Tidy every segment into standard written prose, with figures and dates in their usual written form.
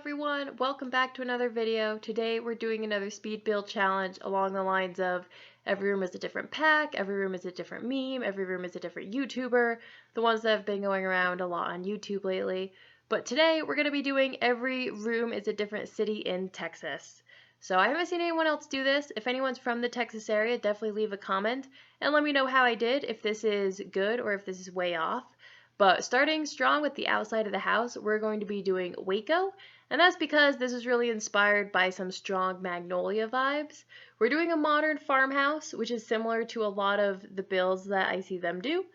everyone, welcome back to another video. Today we're doing another speed build challenge along the lines of every room is a different pack, every room is a different meme, every room is a different YouTuber, the ones that have been going around a lot on YouTube lately. But today we're going to be doing every room is a different city in Texas. So I haven't seen anyone else do this. If anyone's from the Texas area, definitely leave a comment and let me know how I did, if this is good or if this is way off. But starting strong with the outside of the house, we're going to be doing Waco, and that's because this is really inspired by some strong Magnolia vibes. We're doing a modern farmhouse, which is similar to a lot of the builds that I see them do.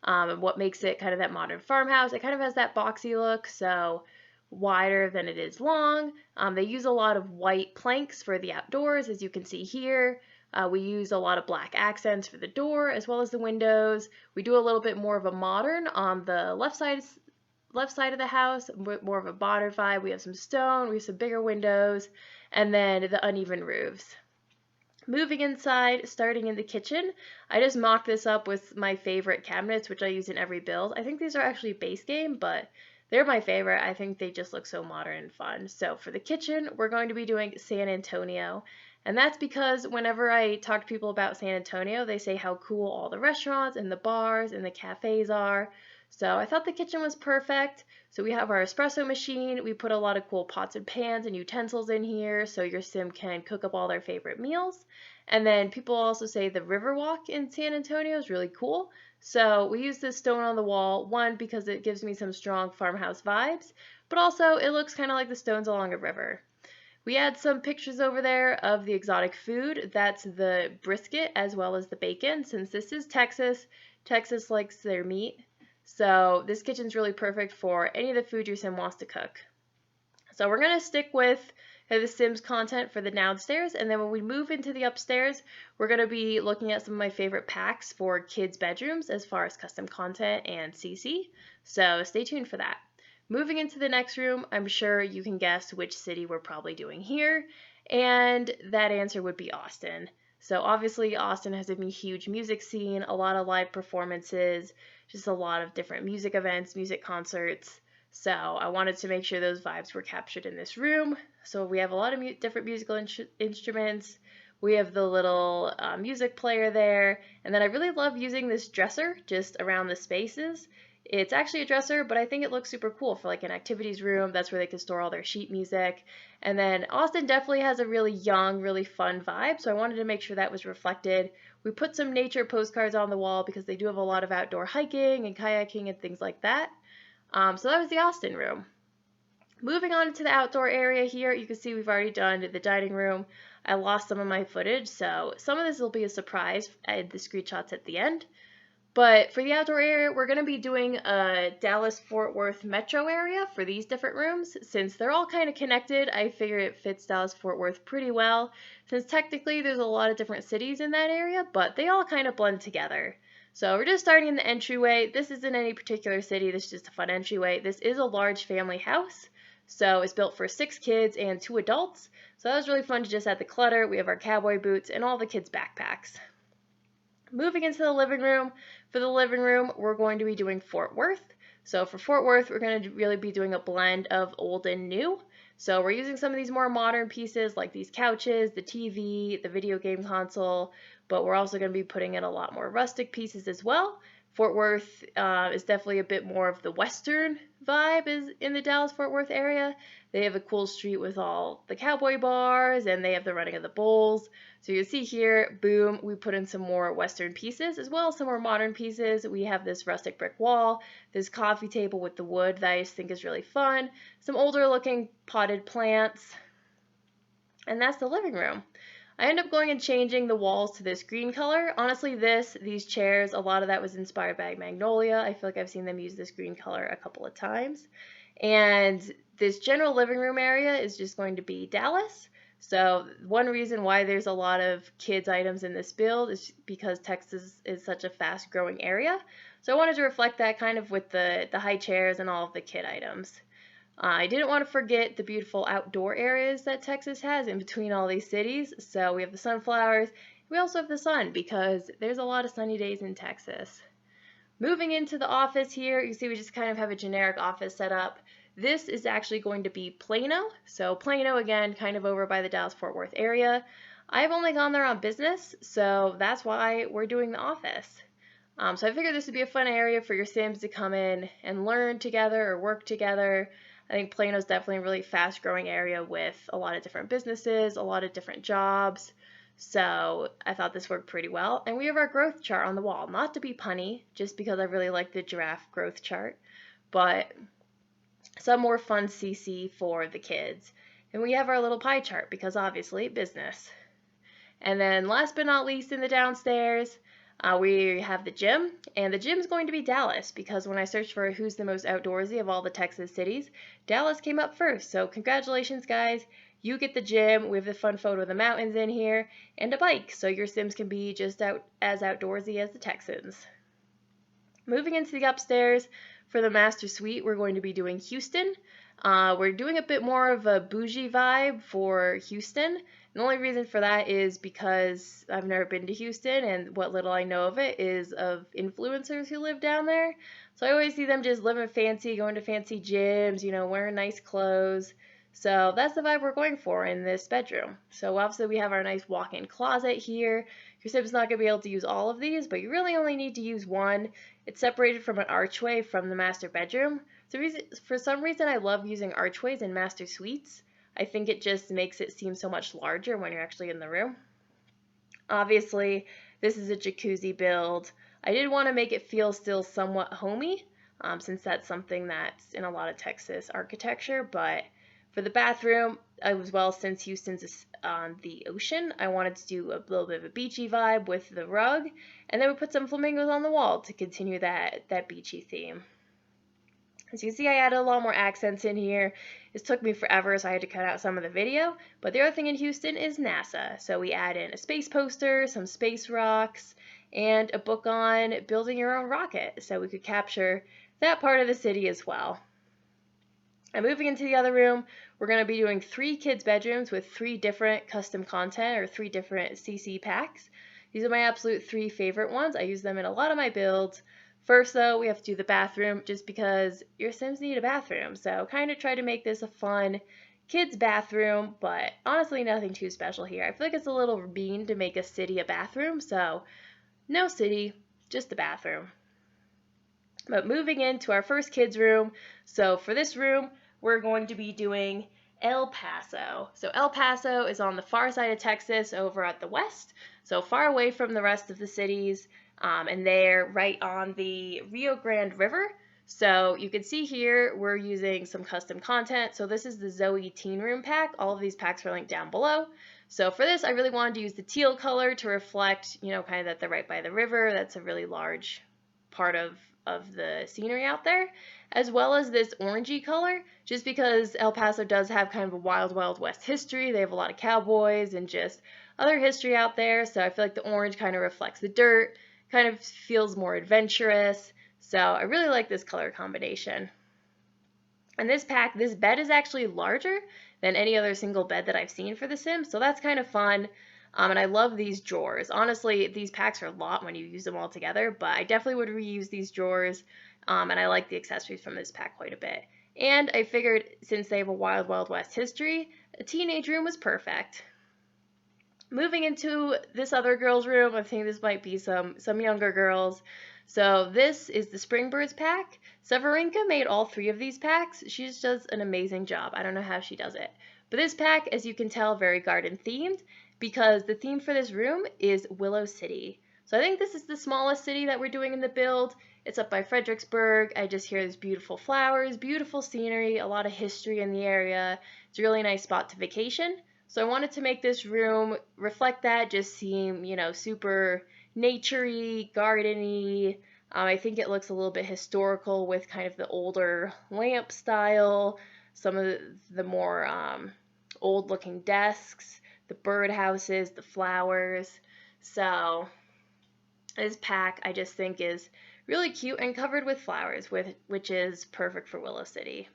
And what makes it kind of that modern farmhouse, it kind of has that boxy look, so wider than it is long. They use a lot of white planks for the outdoors, as you can see here. We use a lot of black accents for the door as well as the windows. We do a little bit more of a modern on the left side of the house, more of a modern vibe. We have some stone, we have some bigger windows, and then the uneven roofs. Moving inside, starting in the kitchen, I just mocked this up with my favorite cabinets, which I use in every build. I think these are actually base game, but they're my favorite. I think they just look so modern and fun. So for the kitchen, we're going to be doing San Antonio. And that's because whenever I talk to people about San Antonio, they say how cool all the restaurants and the bars and the cafes are. So I thought the kitchen was perfect. So we have our espresso machine. We put a lot of cool pots and pans and utensils in here so your sim can cook up all their favorite meals. And then people also say the Riverwalk in San Antonio is really cool. So we use this stone on the wall, one, because it gives me some strong farmhouse vibes, but also it looks kind of like the stones along a river. We had some pictures over there of the exotic food. That's the brisket as well as the bacon. Since this is Texas, Texas likes their meat. So this kitchen's really perfect for any of the food your sim wants to cook. So we're going to stick with the Sims content for the downstairs, and then when we move into the upstairs, we're going to be looking at some of my favorite packs for kids' bedrooms as far as custom content and CC. So stay tuned for that. Moving into the next room, I'm sure you can guess which city we're probably doing here, and that answer would be Austin. So obviously Austin has a huge music scene, a lot of live performances, just a lot of different music events, music concerts. So I wanted to make sure those vibes were captured in this room. So we have a lot of different musical instruments. We have the little music player there, and then I really love using this dresser just around the spaces. It's actually a dresser, but I think it looks super cool for like an activities room. That's where they can store all their sheet music. And then Austin definitely has a really young, really fun vibe, so I wanted to make sure that was reflected. We put some nature postcards on the wall because they do have a lot of outdoor hiking and kayaking and things like that. So that was the Austin room. Moving on to the outdoor area here, you can see we've already done the dining room. I lost some of my footage, so some of this will be a surprise at the screenshots at the end. But for the outdoor area, we're going to be doing a Dallas-Fort Worth metro area for these different rooms. Since they're all kind of connected, I figure it fits Dallas-Fort Worth pretty well, since technically there's a lot of different cities in that area, but they all kind of blend together. So we're just starting in the entryway. This isn't any particular city, this is just a fun entryway. This is a large family house, so it's built for 6 kids and 2 adults. So that was really fun to just add the clutter. We have our cowboy boots and all the kids' backpacks. Moving into the living room, for the living room, we're going to be doing Fort Worth. So for Fort Worth, we're going to really be doing a blend of old and new. So we're using some of these more modern pieces like these couches, the TV, the video game console, but we're also going to be putting in a lot more rustic pieces as well. Fort Worth is definitely a bit more of the Western vibe is in the Dallas-Fort Worth area. They have a cool street with all the cowboy bars, and they have the running of the bulls. So you can see here, boom, we put in some more Western pieces as well as some more modern pieces. We have this rustic brick wall, this coffee table with the wood that I just think is really fun, some older looking potted plants, and that's the living room. I ended up going and changing the walls to this green color. Honestly, these chairs, a lot of that was inspired by Magnolia. I feel like I've seen them use this green color a couple of times. And this general living room area is just going to be Dallas. So one reason why there's a lot of kids items in this build is because Texas is such a fast growing area. So I wanted to reflect that kind of with the high chairs and all of the kid items. I didn't want to forget the beautiful outdoor areas that Texas has in between all these cities. So we have the sunflowers. We also have the sun because there's a lot of sunny days in Texas. Moving into the office here, you see we just kind of have a generic office set up. This is actually going to be Plano. So Plano, again, kind of over by the Dallas-Fort Worth area. I've only gone there on business, so that's why we're doing the office. So I figured this would be a fun area for your Sims to come in and learn together or work together. I think Plano's definitely a really fast-growing area with a lot of different businesses, a lot of different jobs. So I thought this worked pretty well. And we have our growth chart on the wall. Not to be punny, just because I really like the giraffe growth chart, but some more fun CC for the kids. And we have our little pie chart because obviously business. And then last but not least in the downstairs, we have the gym, and the gym's going to be Dallas because when I searched for who's the most outdoorsy of all the Texas cities, Dallas came up first. So congratulations, guys. You get the gym. We have the fun photo of the mountains in here and a bike, so your Sims can be just as outdoorsy as the Texans. Moving into the upstairs for the master suite, we're going to be doing Houston. We're doing a bit more of a bougie vibe for Houston. The only reason for that is because I've never been to Houston, and what little I know of it is of influencers who live down there. So I always see them just living fancy, going to fancy gyms, wearing nice clothes. So that's the vibe we're going for in this bedroom. So obviously we have our nice walk-in closet here. Your Sim's not going to be able to use all of these, but you really only need to use one. It's separated from an archway from the master bedroom. So for some reason I love using archways in master suites. I think it just makes it seem so much larger when you're actually in the room. Obviously, this is a jacuzzi build. I did want to make it feel still somewhat homey, since that's something that's in a lot of Texas architecture, but for the bathroom, as well, since Houston's on the ocean, I wanted to do a little bit of a beachy vibe with the rug, and then we put some flamingos on the wall to continue that beachy theme. As you can see, I added a lot more accents in here. This took me forever, so I had to cut out some of the video, but the other thing in Houston is NASA. So we add in a space poster, some space rocks, and a book on building your own rocket, so we could capture that part of the city as well. And moving into the other room, we're going to be doing 3 kids' bedrooms with 3 different custom content or 3 different CC packs. These are my absolute 3 favorite ones. I use them in a lot of my builds. First, though, we have to do the bathroom just because your Sims need a bathroom. So kind of try to make this a fun kids' bathroom, but honestly nothing too special here. I feel like it's a little mean to make a city a bathroom, so no city, just the bathroom. But moving into our first kids' room, so for this room, we're going to be doing El Paso. So El Paso is on the far side of Texas over at the west, so far away from the rest of the cities, and they're right on the Rio Grande River. So you can see here we're using some custom content. So this is the Zoe Teen Room pack. All of these packs are linked down below. So for this, I really wanted to use the teal color to reflect, kind of that they're right by the river. That's a really large part of the scenery out there, as well as this orangey color, just because El Paso does have kind of a wild, wild west history. They have a lot of cowboys and just other history out there, so I feel like the orange kind of reflects the dirt, kind of feels more adventurous, so I really like this color combination. And this bed is actually larger than any other single bed that I've seen for The Sims, so that's kind of fun. And I love these drawers. Honestly, these packs are a lot when you use them all together, but I definitely would reuse these drawers, and I like the accessories from this pack quite a bit. And I figured since they have a wild, wild west history, a teenage room was perfect. Moving into this other girl's room, I think this might be some younger girls. So this is the SpringBrids pack. Severinka made all 3 of these packs. She just does an amazing job. I don't know how she does it. But this pack, as you can tell, very garden themed, because the theme for this room is Willow City. So I think this is the smallest city that we're doing in the build. It's up by Fredericksburg. I just hear there's beautiful flowers, beautiful scenery, a lot of history in the area. It's a really nice spot to vacation. So I wanted to make this room reflect that, just seem, super nature-y, garden-y. I think it looks a little bit historical with kind of the older lamp style, some of the more old-looking desks, the birdhouses, the flowers. So this pack I just think is really cute and covered with flowers, which is perfect for Willow City.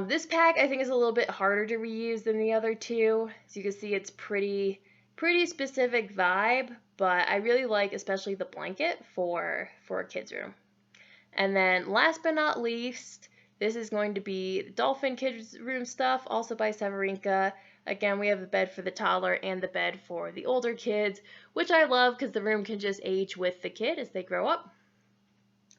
This pack I think is a little bit harder to reuse than the other 2. As you can see, it's pretty specific vibe, but I really like especially the blanket for a kid's room. And then last but not least, this is going to be the Dolphin Kids Room stuff, also by Severinka. Again, we have the bed for the toddler and the bed for the older kids, which I love because the room can just age with the kid as they grow up.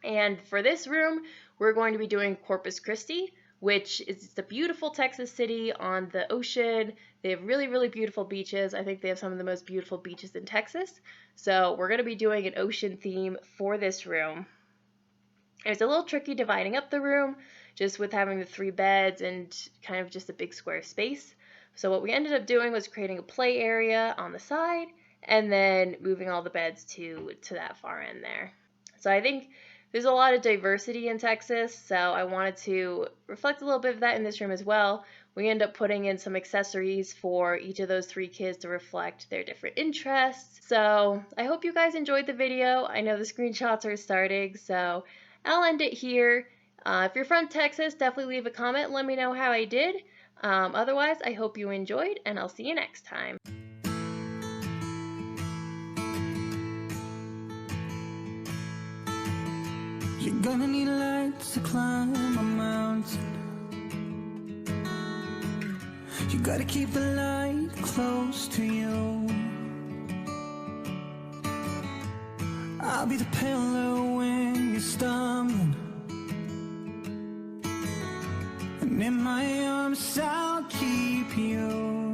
And for this room, we're going to be doing Corpus Christi, which is a beautiful Texas city on the ocean. They have really, really beautiful beaches. I think they have some of the most beautiful beaches in Texas. So we're going to be doing an ocean theme for this room. It's a little tricky dividing up the room just with having the 3 beds and kind of just a big square space. So what we ended up doing was creating a play area on the side and then moving all the beds to that far end there. So I think there's a lot of diversity in Texas, so I wanted to reflect a little bit of that in this room as well. We end up putting in some accessories for each of those 3 kids to reflect their different interests. So I hope you guys enjoyed the video. I know the screenshots are starting, so I'll end it here. If you're from Texas, definitely leave a comment. Let me know how I did. Otherwise, I hope you enjoyed, and I'll see you next time. You're gonna need lights to climb a mountain. You gotta keep the light close to you. I'll be the pillar when you're stumbling, and in my arms I'll keep you.